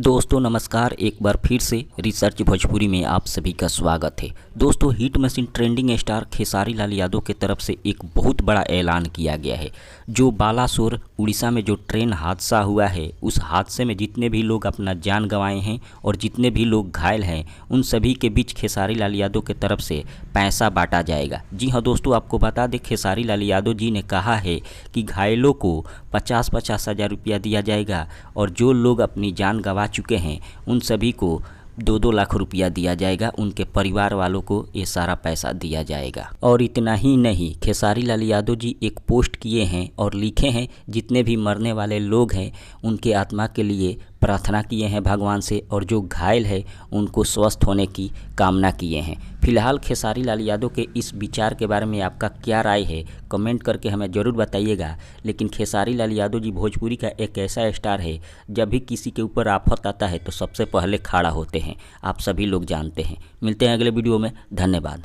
दोस्तों नमस्कार, एक बार फिर से रिसर्च भोजपुरी में आप सभी का स्वागत है। दोस्तों hit machine trending star Khesari Lal Yadav के तरफ से एक बहुत बड़ा ऐलान किया गया है। जो बालासोर उड़ीसा में जो ट्रेन हादसा हुआ है, उस हादसे में जितने भी लोग अपना जान गंवाए हैं और जितने भी लोग घायल हैं, उन सभी के बीच खेसारी लाल यादव के तरफ से पैसा बांटा जाएगा। जी हाँ दोस्तों, आपको बता दें खेसारी लाल यादव जी ने कहा है कि घायलों को 50-50 हज़ार रुपया दिया जाएगा और जो लोग अपनी जान गंवा चुके हैं उन सभी को 2-2 लाख रुपया दिया जाएगा। उनके परिवार वालों को ये सारा पैसा दिया जाएगा। और इतना ही नहीं, खेसारी लाल यादव जी एक पोस्ट किए हैं और लिखे हैं जितने भी मरने वाले लोग हैं उनके आत्मा के लिए प्रार्थना किए हैं भगवान से, और जो घायल है उनको स्वस्थ होने की कामना किए हैं। फिलहाल खेसारी लाल यादव के इस विचार के बारे में आपका क्या राय है, कमेंट करके हमें ज़रूर बताइएगा। लेकिन खेसारी लाल यादव जी भोजपुरी का एक ऐसा स्टार है, जब भी किसी के ऊपर आफत आता है तो सबसे पहले खड़ा होते हैं। आप सभी लोग जानते हैं। मिलते हैं अगले वीडियो में। धन्यवाद।